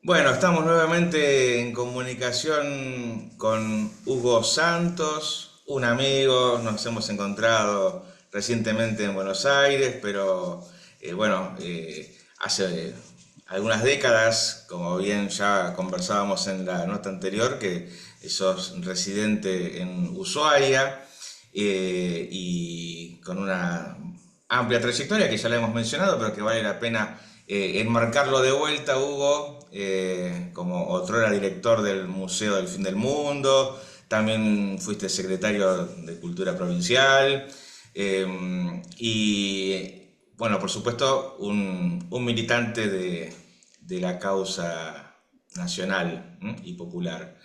Bueno, estamos nuevamente en comunicación con Hugo Santos, un amigo. Nos hemos encontrado recientemente en Buenos Aires, pero hace algunas décadas, como bien ya conversábamos en la nota anterior, que sos residente en Ushuaia, y con una amplia trayectoria que ya la hemos mencionado, pero que vale la pena enmarcarlo de vuelta, Hugo, como otrora director del Museo del Fin del Mundo. También fuiste secretario de Cultura Provincial, y bueno, por supuesto, un militante de la causa nacional, ¿m? Y popular.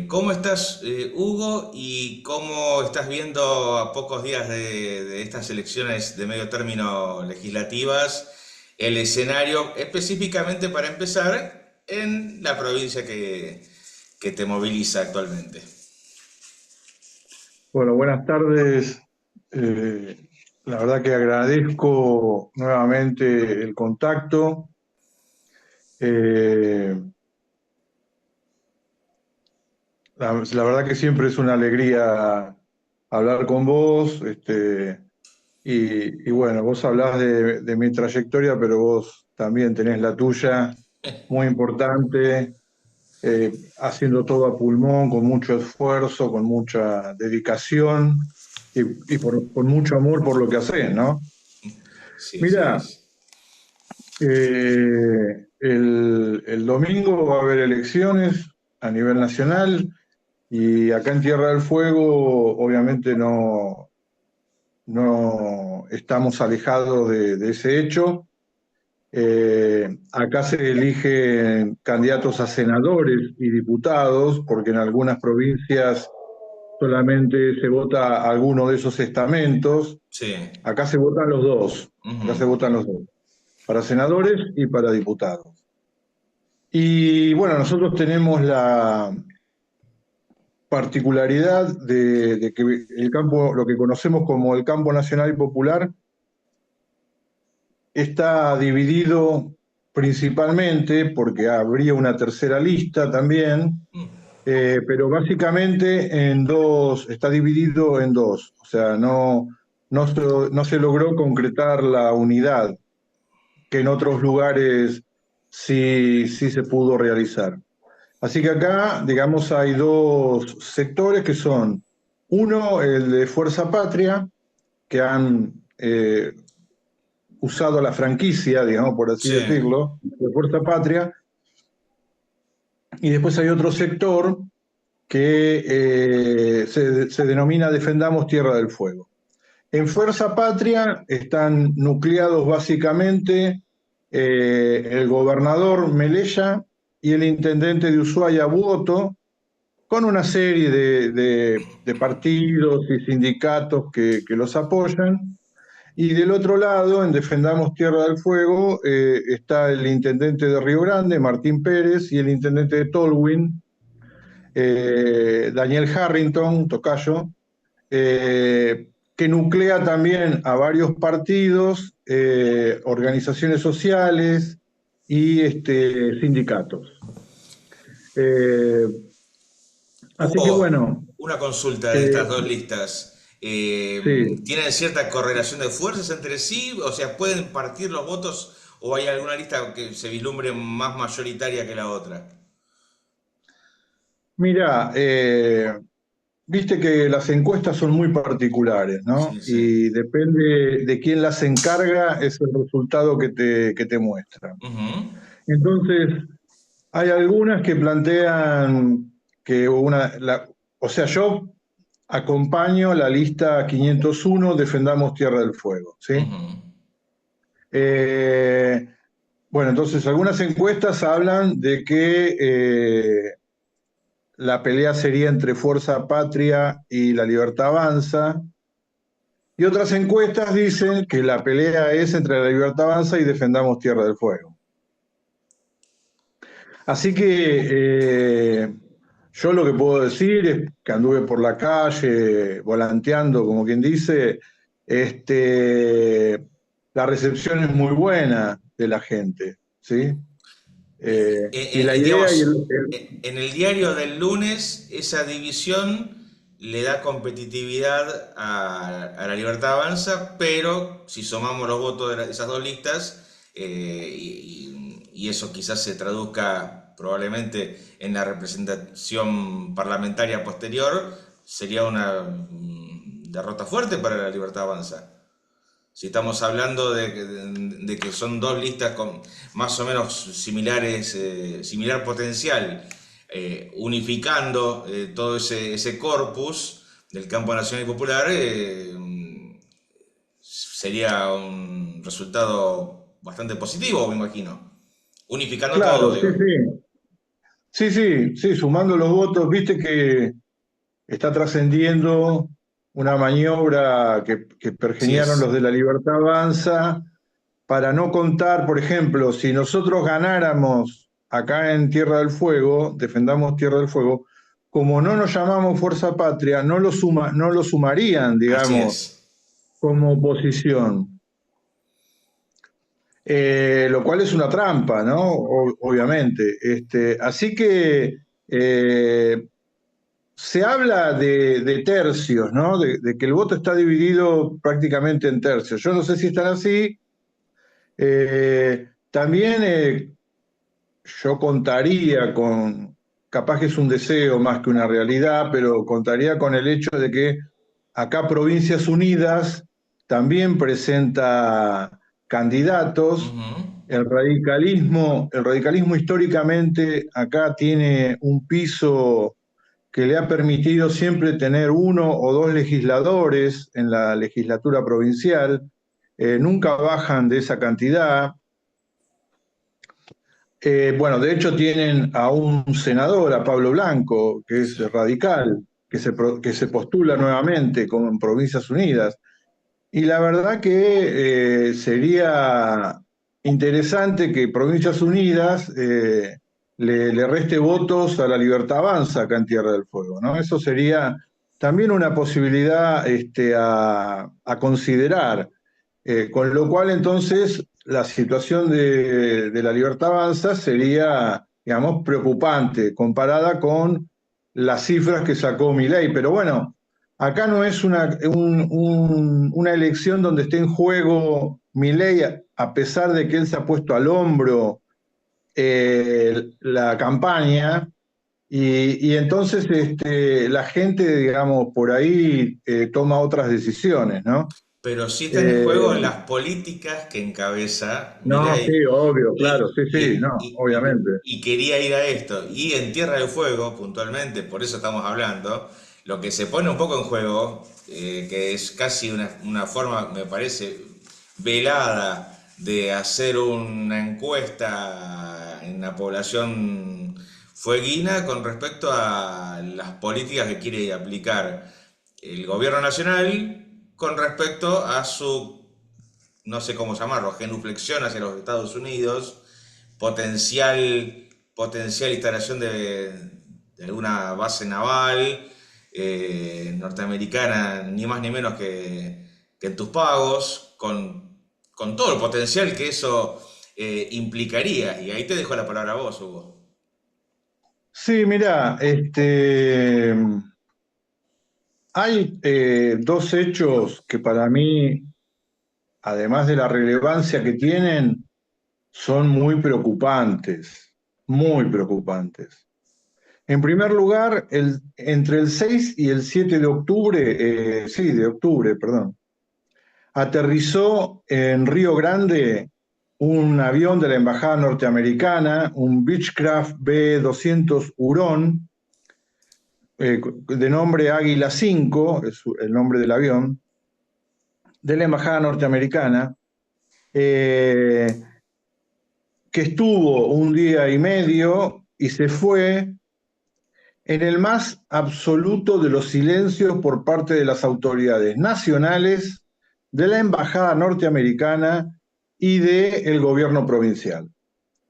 ¿Cómo estás, Hugo? ¿Y cómo estás viendo a pocos días de estas elecciones de medio término legislativas el escenario, específicamente para empezar, en la provincia que te moviliza actualmente? Bueno, buenas tardes. Eh, la verdad que agradezco nuevamente el contacto. Eh, la verdad que siempre es una alegría hablar con vos. Y bueno, vos hablás de mi trayectoria, pero vos también tenés la tuya, muy importante, haciendo todo a pulmón, con mucho esfuerzo, con mucha dedicación con mucho amor por lo que hacés, ¿no? Sí, así Mira, es. el domingo va a haber elecciones a nivel nacional y acá en Tierra del Fuego obviamente no estamos alejados de ese hecho. Acá se eligen candidatos a senadores y diputados porque en algunas provincias solamente se vota alguno de esos estamentos. Sí. Acá se votan los dos, acá se Ujú. votan los dos, para senadores y para diputados. Y bueno, nosotros tenemos la particularidad de que el campo, lo que conocemos como el campo nacional y popular, está dividido principalmente, porque habría una tercera lista también, pero básicamente en dos, está dividido en dos, o sea, no se logró concretar la unidad que en otros lugares sí se pudo realizar. Así que acá, digamos, hay dos sectores que son, uno, el de Fuerza Patria, que han usado la franquicia, digamos, por así Sí. decirlo, de Fuerza Patria, y después hay otro sector que se denomina Defendamos Tierra del Fuego. En Fuerza Patria están nucleados básicamente el gobernador Melella y el intendente de Ushuaia Buoto, con una serie de partidos y sindicatos que los apoyan. Y del otro lado, en Defendamos Tierra del Fuego, está el intendente de Río Grande, Martín Pérez, y el intendente de Tolwyn, Daniel Harrington, tocayo, que nuclea también a varios partidos, organizaciones sociales y sindicatos. Eh, Así que Hugo, bueno, una consulta de eh, estas dos listas. sí. ¿Tienen cierta correlación de fuerzas entre sí? O sea, ¿pueden partir los votos o hay alguna lista que se vislumbre más mayoritaria que la otra? Mira, viste que las encuestas son muy particulares, ¿no? Sí, sí. Y depende de quién las encarga, es el resultado que te muestra. Ujú. Entonces, hay algunas que plantean que o sea, yo acompaño la lista 501, Defendamos Tierra del Fuego, ¿sí? Ujú. Eh, bueno, entonces algunas encuestas hablan de que la pelea sería entre Fuerza Patria y La Libertad Avanza, y otras encuestas dicen que la pelea es entre La Libertad Avanza y Defendamos Tierra del Fuego. Así que yo lo que puedo decir es que anduve por la calle volanteando, como quien dice, este, la recepción es muy buena de la gente, ¿sí? Y la idea y Digamos, en el diario del lunes, esa división le da competitividad a la Libertad Avanza, pero si sumamos los votos de esas dos listas, y eso quizás se traduzca probablemente en la representación parlamentaria posterior, sería una derrota fuerte para la Libertad Avanza. Si estamos hablando de que son dos listas con más o menos similares, similar potencial, unificando todo ese corpus del campo nacional y popular, sería un resultado bastante positivo, me imagino. Unificando todo, claro, sí, digo. sí. Sí, sí, sí, sumando los votos, viste que está trascendiendo una maniobra que Así pergeniaron los es. de la Libertad Avanza para no contar, por ejemplo, si nosotros ganáramos acá en Tierra del Fuego, defendamos Tierra del Fuego, como no nos llamamos Fuerza Patria, no lo sumarían, Así digamos, es. como oposición. Lo cual es una trampa, ¿no? Obviamente. Así que se habla de tercios, ¿no? De que el voto está dividido prácticamente en tercios. Yo no sé si están así. También yo contaría con, capaz que es un deseo más que una realidad, pero contaría con el hecho de que acá Provincias Unidas también presenta candidatos. Ujú. El radicalismo históricamente acá tiene un piso que le ha permitido siempre tener uno o dos legisladores en la legislatura provincial. Nunca bajan de esa cantidad. Bueno, de hecho tienen a un senador, a Pablo Blanco, que es Sí. radical, que se postula nuevamente con Provincias Unidas. Y la verdad que sería interesante que Provincias Unidas le reste votos a la Libertad Avanza acá en Tierra del Fuego, ¿no? Eso sería también una posibilidad a considerar. Con lo cual, entonces, la situación de la Libertad Avanza sería, digamos, preocupante comparada con las cifras que sacó Milei. Pero bueno, acá no es una elección donde esté en juego Milei, a pesar de que él se ha puesto al hombro la campaña. Y entonces la gente, digamos, por ahí toma otras decisiones, ¿no? Pero sí están en Eh, juego las políticas que encabeza no, sí, Milei. obvio, claro, Y, sí, sí, y- no, y- y- obviamente. y quería ir a esto. Y en Tierra del Fuego, puntualmente, por eso estamos hablando, lo que se pone un poco en juego, que es casi una forma, me parece, velada de hacer una encuesta en la población fueguina con respecto a las políticas que quiere aplicar el gobierno nacional con respecto a su, no sé cómo llamarlo, genuflexión hacia los Estados Unidos, potencial instalación de alguna base naval norteamericana, ni más ni menos que en tus pagos, con todo el potencial que eso implicaría. Y ahí te dejo la palabra a vos, Hugo. Sí, mira, hay dos hechos que para mí, además de la relevancia que tienen, son muy preocupantes, muy preocupantes. En primer lugar, entre el 6 y el 7 de octubre, sí, de octubre, perdón, aterrizó en Río Grande un avión de la Embajada norteamericana, un Beechcraft B-200 Hurón, de nombre Águila 5, es el nombre del avión, de la Embajada norteamericana, eh, que estuvo un día y medio y se fue en el más absoluto de los silencios por parte de las autoridades nacionales, de la Embajada norteamericana y del gobierno provincial.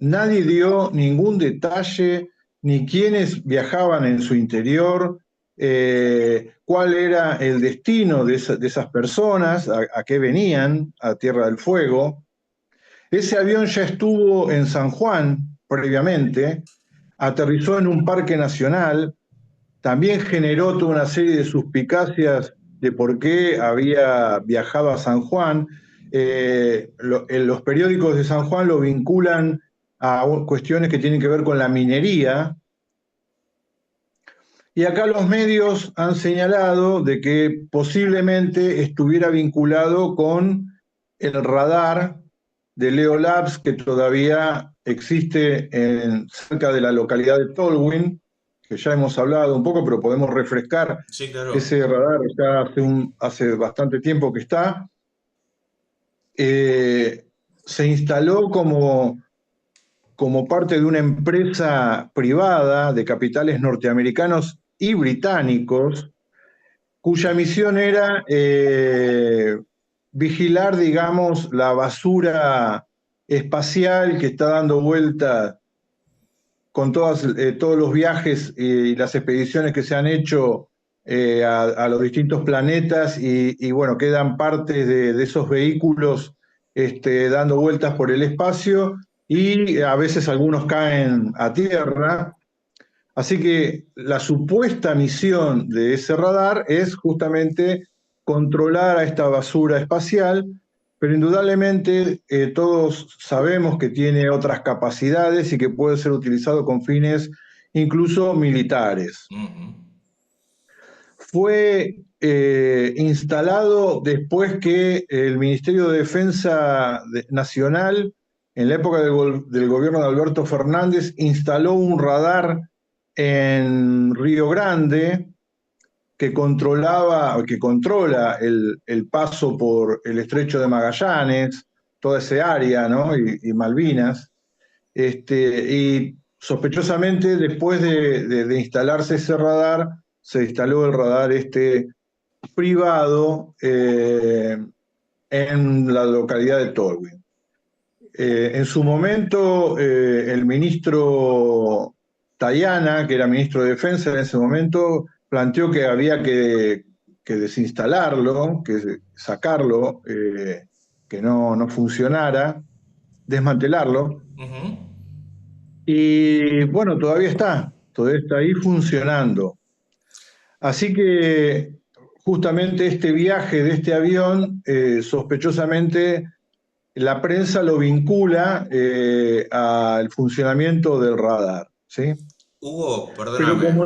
Nadie dio ningún detalle, ni quiénes viajaban en su interior, cuál era el destino de esas personas, a qué venían a Tierra del Fuego. Ese avión ya estuvo en San Juan, previamente, aterrizó en un parque nacional, también generó toda una serie de suspicacias de por qué había viajado a San Juan. Los periódicos de San Juan lo vinculan a cuestiones que tienen que ver con la minería. Y acá los medios han señalado de que posiblemente estuviera vinculado con el radar de Leo Labs, que todavía existe cerca de la localidad de Tolwyn, que ya hemos hablado un poco, pero podemos refrescar. Sí, claro. Ese radar ya hace bastante tiempo que está. Se instaló como parte de una empresa privada de capitales norteamericanos y británicos, cuya misión era vigilar, digamos, la basura espacial que está dando vuelta con todos los viajes y las expediciones que se han hecho a los distintos planetas y bueno, quedan partes de esos vehículos dando vueltas por el espacio y a veces algunos caen a tierra. Así que la supuesta misión de ese radar es justamente controlar a esta basura espacial, pero indudablemente todos sabemos que tiene otras capacidades y que puede ser utilizado con fines incluso militares. Fue instalado después que el Ministerio de Defensa Nacional, en la época del gobierno de Alberto Fernández, instaló un radar en Río Grande que controla el paso por el Estrecho de Magallanes, toda esa área, ¿no? y Malvinas. Y sospechosamente, después de instalarse ese radar, se instaló el radar privado en la localidad de Tolwyn. En su momento, el ministro Tayana, que era ministro de Defensa en ese momento, planteó que había que desinstalarlo, que sacarlo, que no funcionara, desmantelarlo. Y bueno, todavía está ahí funcionando. Así que justamente este viaje de este avión, sospechosamente, la prensa lo vincula al funcionamiento del radar, ¿sí? Hugo, Pero perdóname.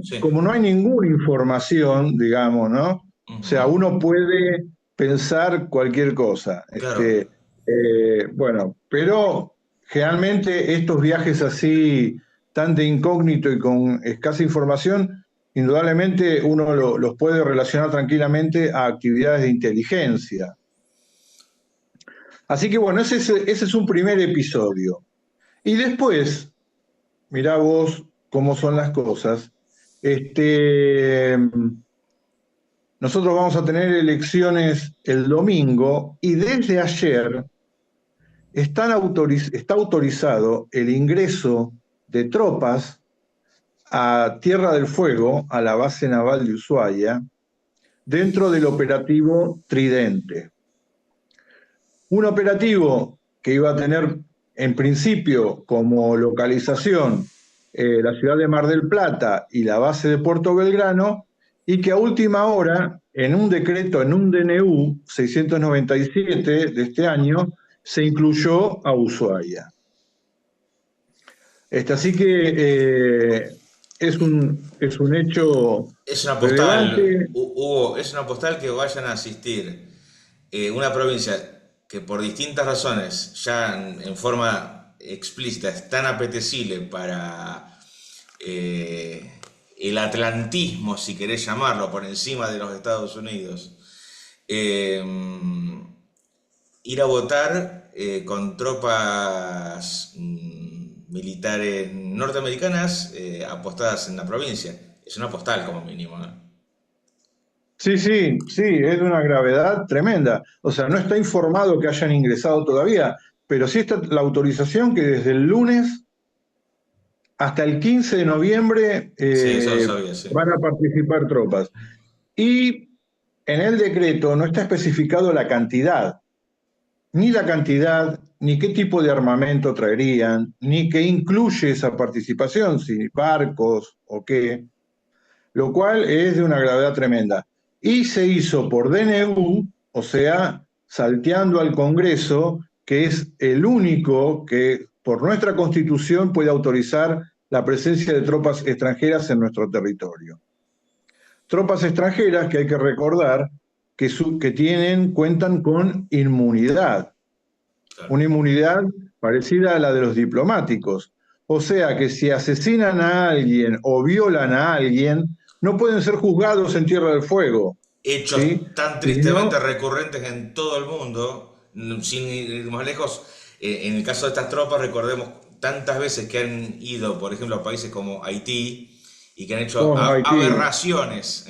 Sí. como no hay ninguna información, digamos, ¿no? O sea, uno puede pensar cualquier cosa. Claro. Bueno, pero generalmente estos viajes así, tan de incógnito y con escasa información, indudablemente uno los puede relacionar tranquilamente a actividades de inteligencia. Así que bueno, ese es un primer episodio. Y después, mirá vos cómo son las cosas, nosotros vamos a tener elecciones el domingo y desde ayer está autorizado el ingreso de tropas a Tierra del Fuego, a la base naval de Ushuaia, dentro del operativo Tridente. Un operativo que iba a tener en principio como localización la ciudad de Mar del Plata y la base de Puerto Belgrano, y que a última hora, en un decreto, en un DNU 697 de este año, se incluyó a Ushuaia. Así que es un hecho Es una postal, relevante. Hugo, es una postal que vayan a asistir una provincia que por distintas razones ya en forma explícita es tan apetecible para el atlantismo, si querés llamarlo, por encima de los Estados Unidos. Eh, Ir a votar con tropas militares norteamericanas apostadas en la provincia. Es una postal como mínimo, ¿no? Sí, es de una gravedad tremenda. O sea, no está informado que hayan ingresado todavía, pero sí está la autorización que desde el lunes hasta el 15 de noviembre Sí, eso lo sabía, sí. van a participar tropas. Y en el decreto no está especificado la cantidad. ni la cantidad, ni qué tipo de armamento traerían, ni qué incluye esa participación, si barcos o qué, lo cual es de una gravedad tremenda. Y se hizo por DNU, o sea, salteando al Congreso, que es el único que por nuestra Constitución puede autorizar la presencia de tropas extranjeras en nuestro territorio. Tropas extranjeras que hay que recordar que cuentan con inmunidad, Claro. una inmunidad parecida a la de los diplomáticos. O sea que si asesinan a alguien o violan a alguien, no pueden ser juzgados en Tierra del Fuego, ¿sí? Hechos tan Y tristemente no, recurrentes en todo el mundo, sin ir más lejos, en el caso de estas tropas, recordemos tantas veces que han ido, por ejemplo, a países como Haití y que han hecho oh, Haití, aberraciones,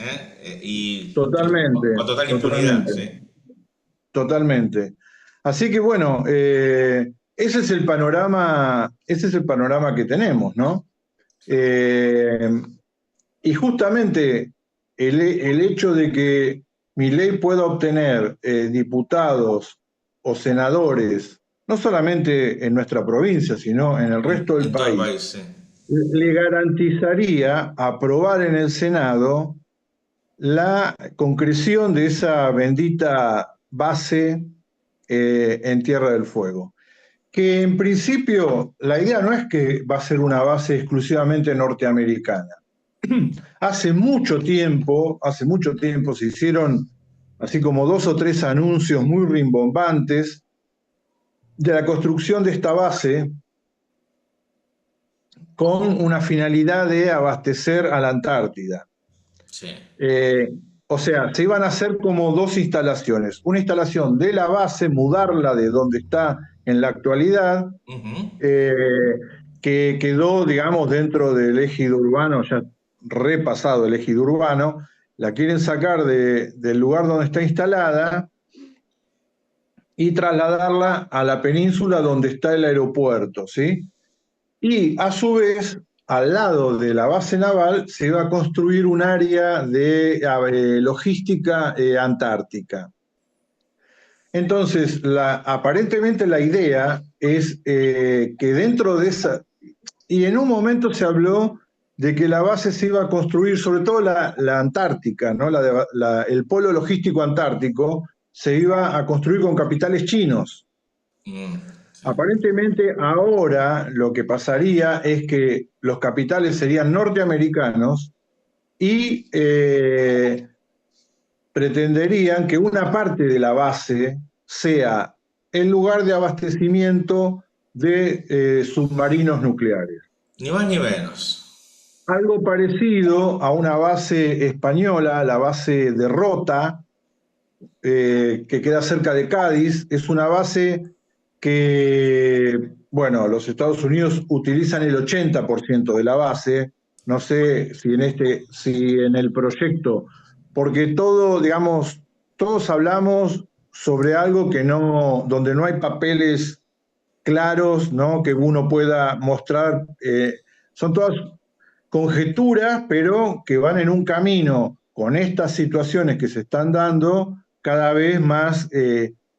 y totalmente, con total impunidad, totalmente, ¿sí? totalmente. Así que bueno, ese es el panorama que tenemos, ¿no? Eh, Y justamente el hecho de que Milei pueda obtener diputados o senadores, no solamente en nuestra provincia, sino en el resto del En todo el país, país, sí. le garantizaría aprobar en el Senado la concreción de esa bendita base en Tierra del Fuego. Que en principio la idea no es que va a ser una base exclusivamente norteamericana. Hace mucho tiempo se hicieron así como 2 o 3 anuncios muy rimbombantes de la construcción de esta base con una finalidad de abastecer a la Antártida. Sí. Eh, o sea, se iban a hacer como 2 instalaciones. Una instalación de la base, mudarla de donde está en la actualidad, Ujú. eh, que quedó, digamos, dentro del ejido urbano, ya repasado el ejido urbano, la quieren sacar del lugar donde está instalada y trasladarla a la península donde está el aeropuerto, ¿sí? Y a su vez, al lado de la base naval, se va a construir un área de logística antártica. Entonces, aparentemente la idea es que dentro de esa, y en un momento se habló de que la base se iba a construir, sobre todo la Antártica, ¿no? El polo logístico antártico, se iba a construir con capitales chinos. Mm, sí. Aparentemente ahora lo que pasaría es que los capitales serían norteamericanos y pretenderían que una parte de la base sea el lugar de abastecimiento de submarinos nucleares. Ni más ni menos. Algo parecido a una base española, la base de Rota, que queda cerca de Cádiz. Es una base que, bueno, los Estados Unidos utilizan el 80% de la base. No sé si en el proyecto, porque todo, digamos, todos hablamos sobre algo donde no hay papeles claros, ¿no? Que uno pueda mostrar. Son todas conjeturas, pero que van en un camino con estas situaciones que se están dando cada vez más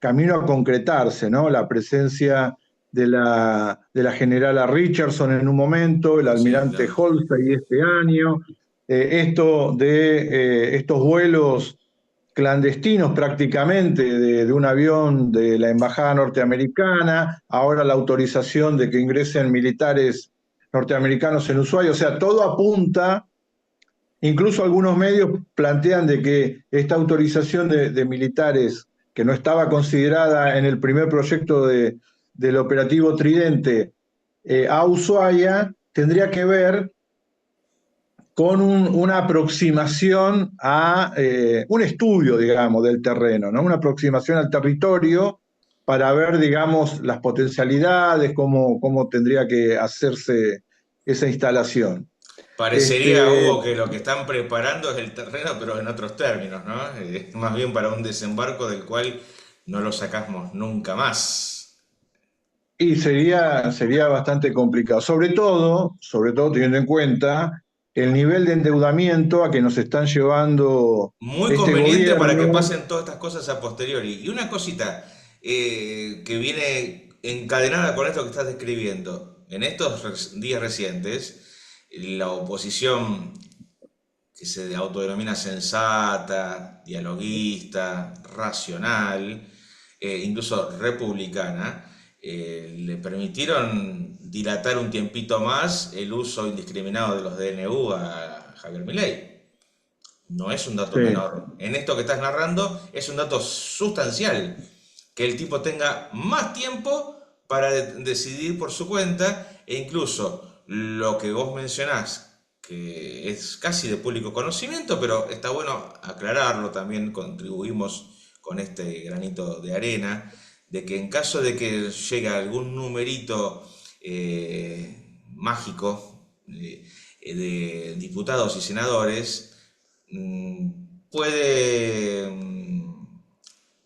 camino a concretarse, ¿no? La presencia de la generala Richardson en un momento, el Sí, almirante claro. Halsey este año, esto de estos vuelos clandestinos prácticamente de un avión de la Embajada norteamericana, ahora la autorización de que ingresen militares norteamericanos en Ushuaia, o sea, todo apunta, incluso algunos medios plantean de que esta autorización de militares que no estaba considerada en el primer proyecto del operativo Tridente a Ushuaia tendría que ver con una aproximación a un estudio, digamos, del terreno, ¿no? Una aproximación al territorio para ver, digamos, las potencialidades, cómo tendría que hacerse esa instalación. Parecería, Este, Hugo, que lo que están preparando es el terreno, pero en otros términos, ¿no? Más bien para un desembarco del cual no lo sacamos nunca más. y sería bastante complicado, sobre todo teniendo en cuenta el nivel de endeudamiento a que nos están llevando Muy este conveniente para que gobierno. pasen todas estas cosas a posteriori. Y una cosita, que viene encadenada con esto que estás describiendo. En estos días recientes, la oposición que se autodenomina sensata, dialoguista, racional, incluso republicana, le permitieron dilatar un tiempito más el uso indiscriminado de los DNU a Javier Milei. No es un dato Sí. menor. En esto que estás narrando es un dato sustancial. Que el tipo tenga más tiempo para decidir por su cuenta e incluso lo que vos mencionás, que es casi de público conocimiento, pero está bueno aclararlo, también contribuimos con este granito de arena, de que en caso de que llegue algún numerito mágico de diputados y senadores, puede,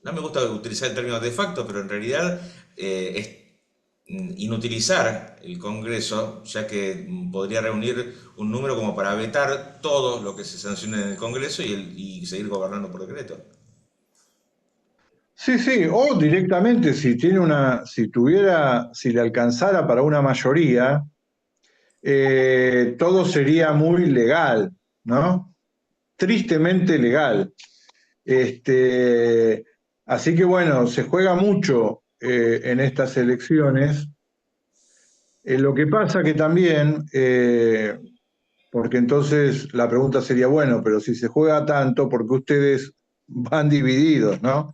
no me gusta utilizar el término de facto, pero en realidad es inutilizar el Congreso, ya que podría reunir un número como para vetar todo lo que se sancione en el Congreso y seguir gobernando por decreto. Sí, sí, o directamente si le alcanzara para una mayoría, todo sería muy legal, ¿no? Tristemente legal. Este, así que bueno, se juega mucho en estas elecciones. Lo que pasa que también, porque entonces la pregunta sería, bueno, pero si se juega tanto, ¿por qué ustedes van divididos, no?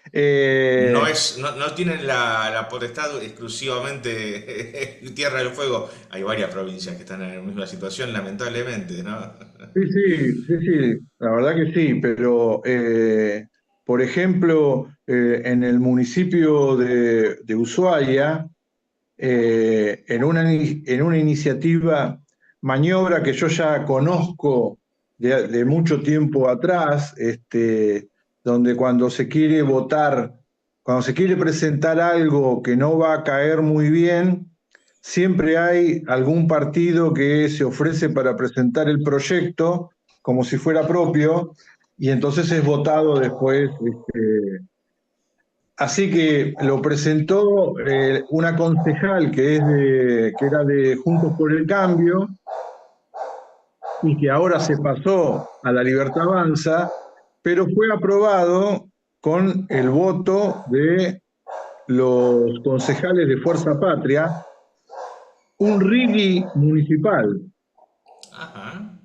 No, Eh, no tienen la potestad exclusivamente Tierra del Fuego. Hay varias provincias que están en la misma situación, lamentablemente, ¿no? Sí, sí, sí, sí, la verdad que sí, pero por ejemplo, en el municipio de Ushuaia, en una iniciativa, maniobra que yo ya conozco de mucho tiempo atrás, donde cuando se quiere votar, cuando se quiere presentar algo que no va a caer muy bien, siempre hay algún partido que se ofrece para presentar el proyecto como si fuera propio y entonces es votado después. Así que lo presentó una concejal que era de Juntos por el Cambio y que ahora se pasó a la Libertad Avanza, pero fue aprobado con el voto de los concejales de Fuerza Patria, un RIGI municipal. Ajá,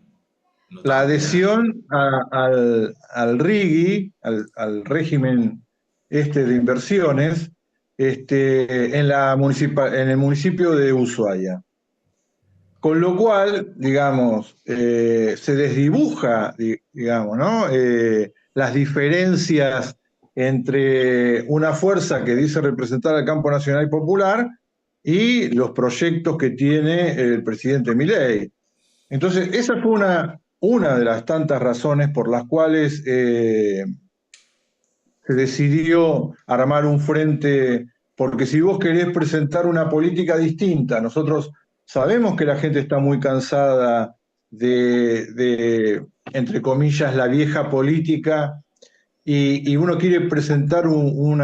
La notable, ¿eh? adhesión al RIGI, al régimen de inversiones, en el municipio de Ushuaia. Con lo cual, digamos, se desdibuja, digamos, ¿no? Las diferencias entre una fuerza que dice representar al campo nacional y popular y los proyectos que tiene el presidente Milei. Entonces, esa fue una de las tantas razones por las cuales se decidió armar un frente, porque si vos querés presentar una política distinta, nosotros sabemos que la gente está muy cansada entre comillas, la vieja política y uno quiere presentar un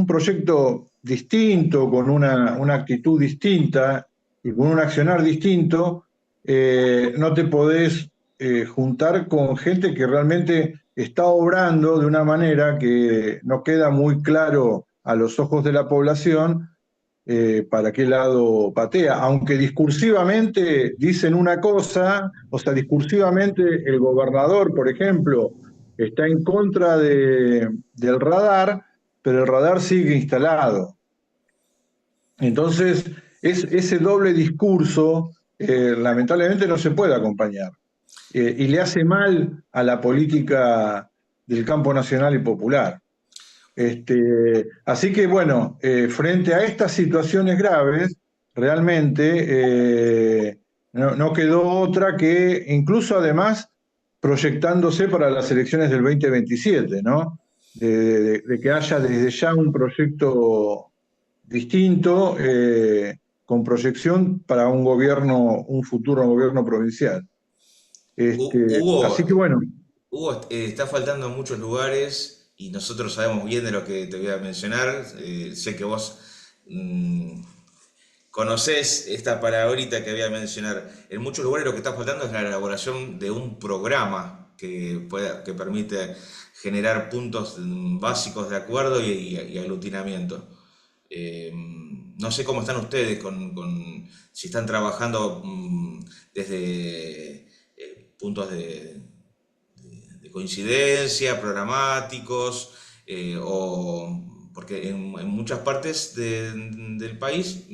proyecto distinto, con una actitud distinta y con un accionar distinto, no te podés juntar con gente que realmente está obrando de una manera que no queda muy claro a los ojos de la población para qué lado patea, aunque discursivamente dicen una cosa, o sea, discursivamente el gobernador, por ejemplo, está en contra del radar, pero el radar sigue instalado. Entonces, ese doble discurso lamentablemente no se puede acompañar y le hace mal a la política del campo nacional y popular. Así que bueno, frente a estas situaciones graves, realmente no quedó otra que, incluso además, proyectándose para las elecciones del 2027, ¿no? De que haya desde ya un proyecto distinto, con proyección para un futuro gobierno provincial. Así que Hugo, bueno, Hugo, está faltando en muchos lugares y nosotros sabemos bien de lo que te voy a mencionar. Sé que vos mm, conocés esta palabrita que voy a mencionar. En muchos lugares lo que está faltando es la elaboración de un programa que permite generar puntos básicos de acuerdo y aglutinamiento. No sé cómo están ustedes si están trabajando desde puntos de coincidencia, programáticos, o porque en muchas partes del país,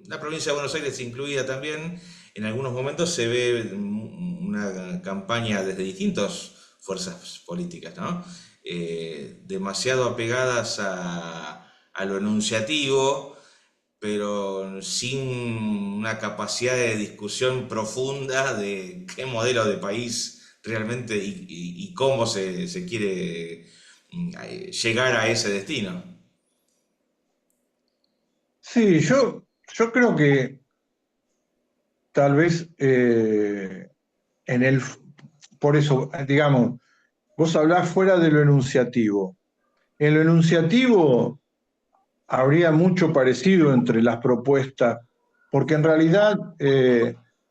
la provincia de Buenos Aires incluida también, en algunos momentos se ve una campaña desde distintas fuerzas políticas, ¿no? Demasiado apegadas a lo enunciativo, pero sin una capacidad de discusión profunda de qué modelo de país realmente y cómo se quiere llegar a ese destino. Sí, yo creo que tal vez en el, por eso, digamos, vos hablás fuera de lo enunciativo. En lo enunciativo habría mucho parecido entre las propuestas, porque en realidad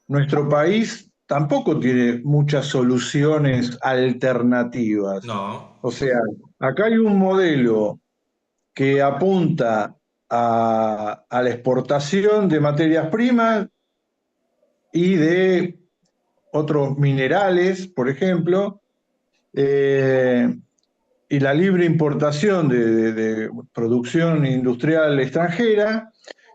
nuestro país tampoco tiene muchas soluciones alternativas. No, O sea, acá hay un modelo que apunta a la exportación de materias primas y de otros minerales, por ejemplo, eh, y la libre importación de producción industrial extranjera,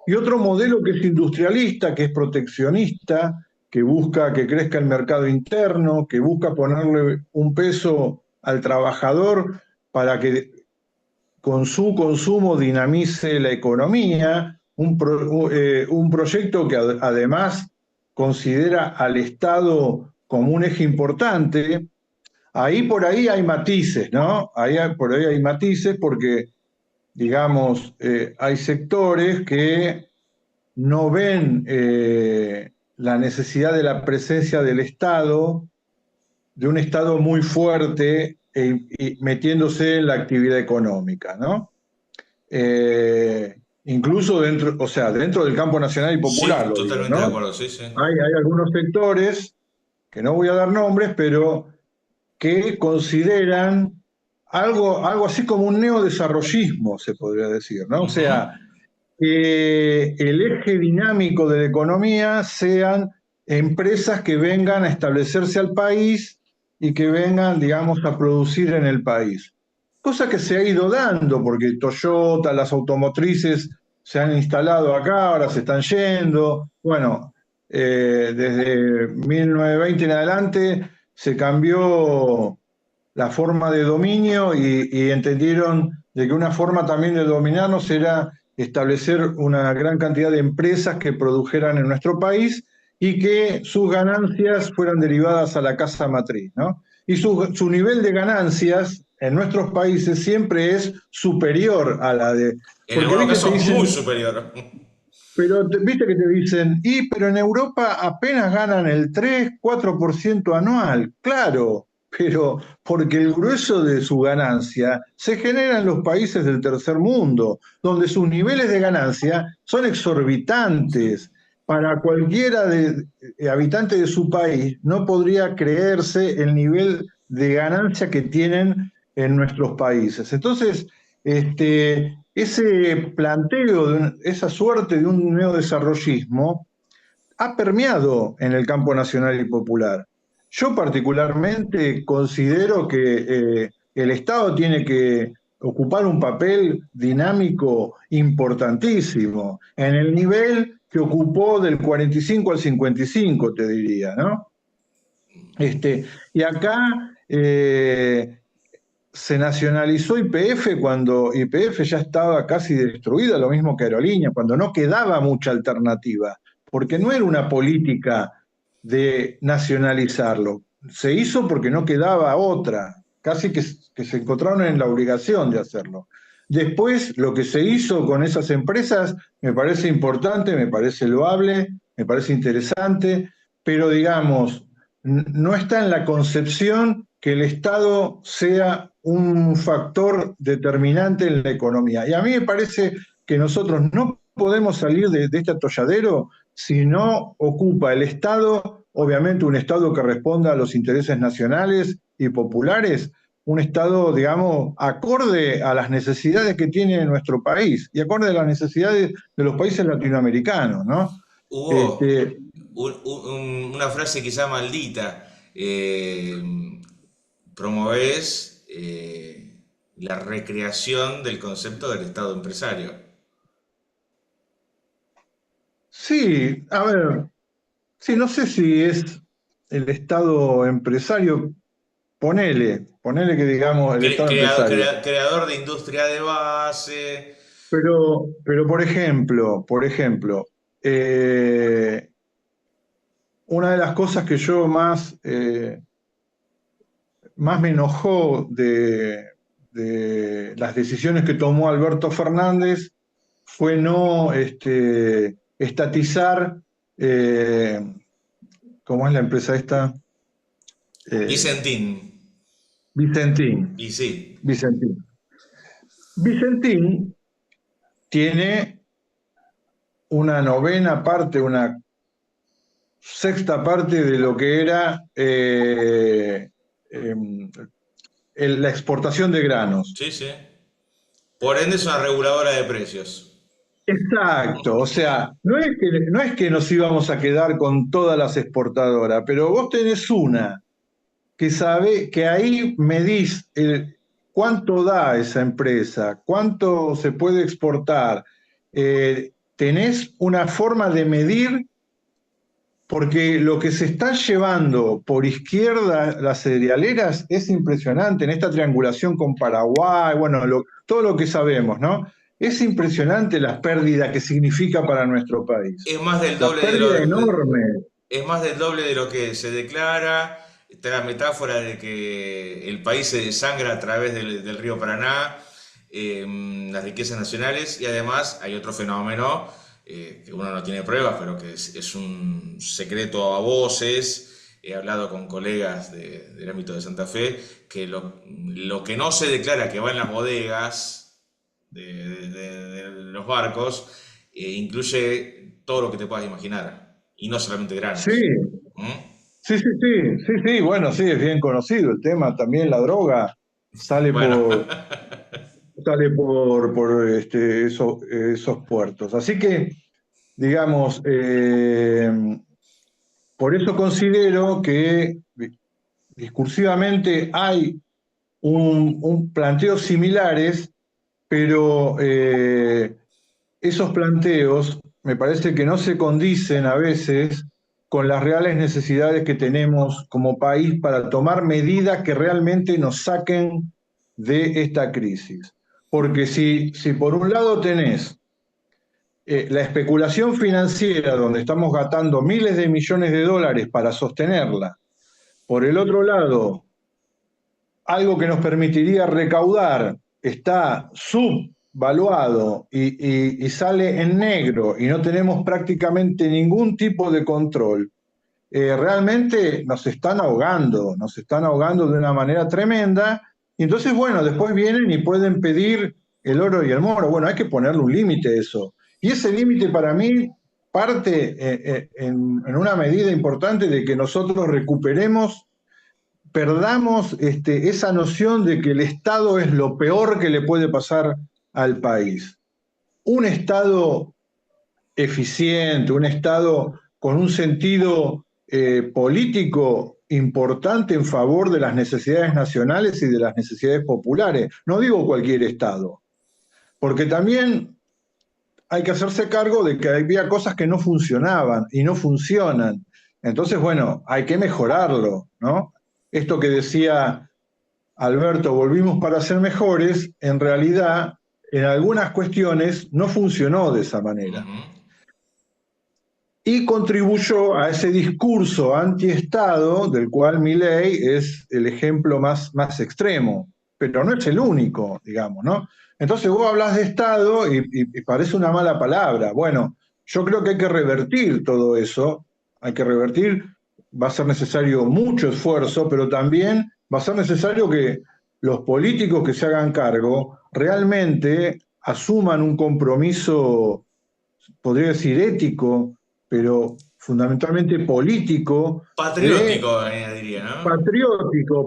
y otro modelo que es industrialista, que es proteccionista, que busca que crezca el mercado interno, que busca ponerle un peso al trabajador para que con su consumo dinamice la economía, un proyecto que además considera al Estado como un eje importante. Ahí por ahí hay matices, ¿no? Por ahí hay matices porque, digamos, hay sectores que no ven la necesidad de la presencia del Estado, de un Estado muy fuerte y metiéndose en la actividad económica, ¿no? Incluso dentro, o sea, dentro del campo nacional y popular, sí, lo digo, totalmente de ¿no? acuerdo, sí, sí. Hay algunos sectores, que no voy a dar nombres, pero que consideran algo así como un neodesarrollismo, se podría decir, ¿no? O Ujú. sea, que el eje dinámico de la economía sean empresas que vengan a establecerse al país y que vengan, digamos, a producir en el país. Cosa que se ha ido dando, porque Toyota, las automotrices se han instalado acá, ahora se están yendo. Bueno, desde 1920 en adelante se cambió la forma de dominio y entendieron de que una forma también de dominarnos era establecer una gran cantidad de empresas que produjeran en nuestro país y que sus ganancias fueran derivadas a la casa matriz, ¿no? Y su nivel de ganancias en nuestros países siempre es superior a la de... En Porque, algunos viste, te casos muy dicen, superior. pero viste que te dicen, pero en Europa apenas ganan el 3, 4% anual. Claro, pero porque el grueso de su ganancia se genera en los países del tercer mundo, donde sus niveles de ganancia son Sí. exorbitantes. Para cualquiera de habitante de su país no podría creerse el nivel de ganancia que tienen en nuestros países. Entonces, ese planteo, esa suerte de un neodesarrollismo ha permeado en el campo nacional y popular. Yo particularmente considero que el Estado tiene que ocupar un papel dinámico importantísimo, en el nivel que ocupó del 45 al 55, te diría, ¿no? Y acá se nacionalizó YPF cuando YPF ya estaba casi destruida, lo mismo que Aerolínea, cuando no quedaba mucha alternativa, porque no era una política de nacionalizarlo. Se hizo porque no quedaba otra, casi que se encontraron en la obligación de hacerlo. Después, lo que se hizo con esas empresas me parece importante, me parece loable, me parece interesante, pero digamos, no está en la concepción que el Estado sea un factor determinante en la economía. Y a mí me parece que nosotros no podemos salir de este atolladero si no ocupa el Estado, obviamente un Estado que responda a los intereses nacionales y populares, un Estado, digamos, acorde a las necesidades que tiene nuestro país y acorde a las necesidades de los países latinoamericanos, ¿no? Hubo Este, una frase quizá maldita. Promovés la recreación del concepto del Estado empresario. sí, a ver, sí, no sé si es el Estado empresario, ponele que digamos el Estado empresario. Creador de industria de base. Pero por ejemplo, eh, una de las cosas que yo más me enojó de las decisiones que tomó Alberto Fernández fue no estatizar, eh, ¿cómo es la empresa esta? Eh, Vicentín. Vicentín. Y sí. Vicentín. Vicentín tiene una novena parte, una sexta parte de lo que era la exportación de granos. Sí, sí. Por ende es una reguladora de precios. Exacto, o sea, no es que nos íbamos a quedar con todas las exportadoras, pero vos tenés una que sabe que ahí medís cuánto da esa empresa, cuánto se puede exportar. Tenés una forma de medir, porque lo que se está llevando por izquierda las cerealeras es impresionante en esta triangulación con Paraguay, bueno, todo lo que sabemos, ¿no? Es impresionante la pérdida que significa para nuestro país. Es más del La doble de pérdida enorme. es más del doble de lo que se declara. Está la metáfora de que el país se desangra a través del río Paraná, las riquezas nacionales, y además hay otro fenómeno que uno no tiene pruebas, pero que es un secreto a voces. He hablado con colegas del ámbito de Santa Fe, que lo que no se declara que va en las bodegas de los barcos incluye todo lo que te puedas imaginar, y no solamente Sí, granos. ¿Mm? sí, sí, sí, sí, sí, bueno, sí, es bien conocido el tema, también la droga sale Bueno, por, esos puertos. Así que, digamos, por eso considero que discursivamente hay un planteos similares, pero esos planteos me parece que no se condicen a veces con las reales necesidades que tenemos como país para tomar medidas que realmente nos saquen de esta crisis. Porque si por un lado tenés la especulación financiera, donde estamos gastando miles de millones de dólares para sostenerla, por el otro lado, algo que nos permitiría recaudar está subvaluado y sale en negro y no tenemos prácticamente ningún tipo de control, realmente nos están ahogando de una manera tremenda. Y entonces, bueno, después vienen y pueden pedir el oro y el moro. Bueno, hay que ponerle un límite a eso. Y ese límite para mí parte en una medida importante de que nosotros perdamos esa noción de que el Estado es lo peor que le puede pasar al país. Un Estado eficiente, un Estado con un sentido político importante en favor de las necesidades nacionales y de las necesidades populares. No digo cualquier Estado, porque también hay que hacerse cargo de que había cosas que no funcionaban y no funcionan. Entonces, bueno, hay que mejorarlo, ¿no? Esto que decía Alberto, volvimos para ser mejores, en realidad, en algunas cuestiones no funcionó de esa manera. ujú. Y contribuyó a ese discurso antiestado del cual Milei es el ejemplo más extremo, pero no es el único, digamos, ¿no? Entonces vos hablas de Estado y parece una mala palabra. Bueno, yo creo que hay que revertir todo eso, hay que revertir, va a ser necesario mucho esfuerzo, pero también va a ser necesario que los políticos que se hagan cargo realmente asuman un compromiso, podría decir ético, pero fundamentalmente político, de Patriótico, diría, ¿no?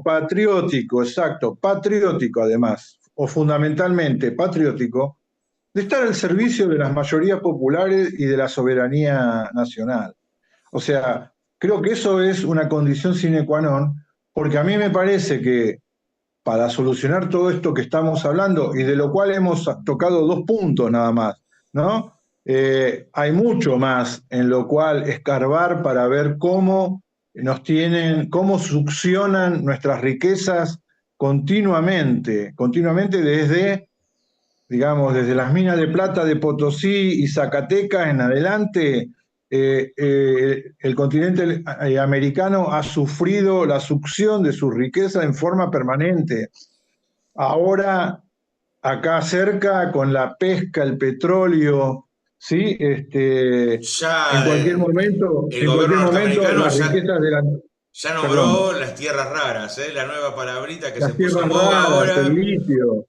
patriótico, exacto, patriótico además, o fundamentalmente patriótico, de estar al servicio de las mayorías populares y de la soberanía nacional. O sea, creo que eso es una condición sine qua non, porque a mí me parece que para solucionar todo esto que estamos hablando y de lo cual hemos tocado 2 puntos nada más, ¿no? Hay mucho más en lo cual escarbar para ver cómo nos tienen, cómo succionan nuestras riquezas continuamente desde, digamos, desde las minas de plata de Potosí y Zacatecas en adelante. El continente americano ha sufrido la succión de su riqueza en forma permanente. Ahora, acá cerca, con la pesca, el petróleo, ¿sí? Ya el En gobierno cualquier momento norteamericano las riquezas de la... ya Perdón, nombró las tierras raras, ¿eh? La nueva palabrita que se las puso tierras en boga raras, el ahora. litio.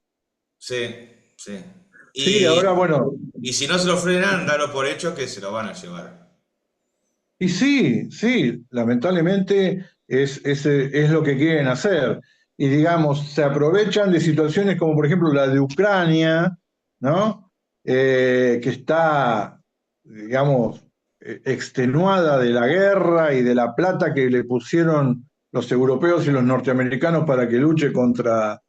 Sí, sí. Sí, ahora, Y, bueno, y si no se lo frenan, dalo por hecho que se lo van a llevar. y sí, sí, lamentablemente es lo que quieren hacer. Y digamos, se aprovechan de situaciones como por ejemplo la de Ucrania, ¿no? Que está, digamos, extenuada de la guerra y de la plata que le pusieron los europeos y los norteamericanos para que luche contra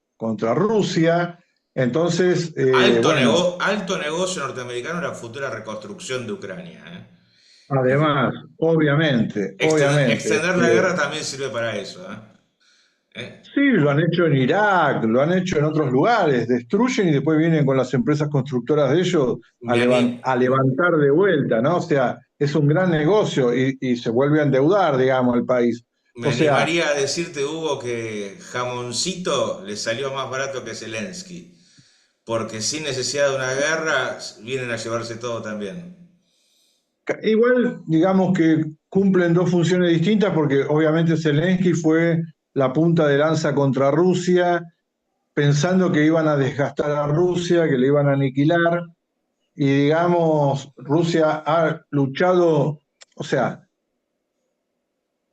Rusia. Entonces, bueno, Alto negocio norteamericano la futura reconstrucción de Ucrania, ¿eh? además, obviamente. Extender la guerra también sirve para eso, ¿eh? ¿Eh? Sí, lo han hecho en Irak, lo han hecho en otros lugares, destruyen y después vienen con las empresas constructoras de ellos Me ani- a levantar de vuelta, ¿no? O sea, es un gran negocio y se vuelve a endeudar, digamos, el país. Me O sea, animaría a decirte, Hugo, que Jamoncito le salió más barato que Zelensky, porque sin necesidad de una guerra vienen a llevarse todo también. igual, digamos que cumplen 2 funciones distintas porque obviamente Zelensky fue la punta de lanza contra Rusia, pensando que iban a desgastar a Rusia, que le iban a aniquilar. Y digamos, Rusia ha luchado, o sea,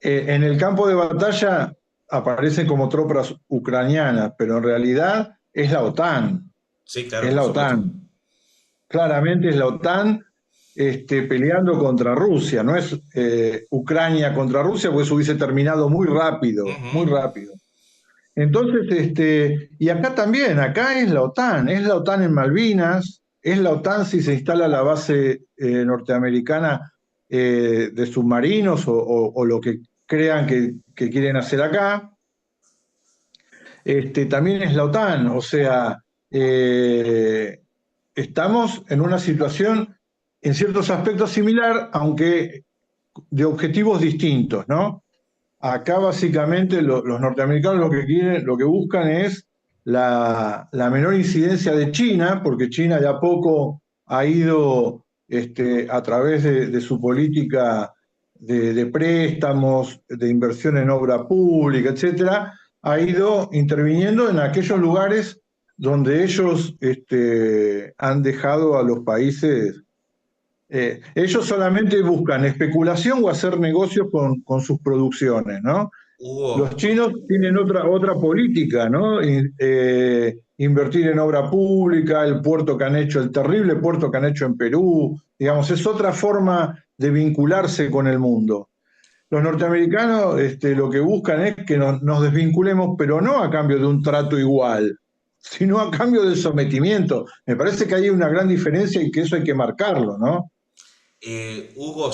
en el campo de batalla aparecen como tropas ucranianas, pero en realidad es la OTAN, Sí, claro, es por la supuesto. OTAN. Claramente es la OTAN peleando contra Rusia, no es Ucrania contra Rusia, porque eso hubiese terminado muy rápido, Ujú. muy rápido. Entonces, y acá también, acá es la OTAN en Malvinas, es la OTAN si se instala la base norteamericana de submarinos o lo que crean que quieren hacer acá. También es la OTAN, o sea, estamos en una situación en ciertos aspectos similar, aunque de objetivos distintos, ¿no? Acá básicamente los norteamericanos lo que quieren, lo que buscan es la menor incidencia de China, porque China de a poco ha ido a través de su política de préstamos, de inversión en obra pública, etcétera, ha ido interviniendo en aquellos lugares donde ellos han dejado a los países ellos solamente buscan especulación o hacer negocios con sus producciones, ¿no? Los Hugo, chinos tienen otra política, ¿no? Invertir en obra pública, el puerto que han hecho, el terrible puerto que han hecho en Perú, digamos, es otra forma de vincularse con el mundo. Los norteamericanos lo que buscan es que nos desvinculemos, pero no a cambio de un trato igual, sino a cambio del sometimiento. Me parece que hay una gran diferencia y que eso hay que marcarlo, ¿no? Hugo,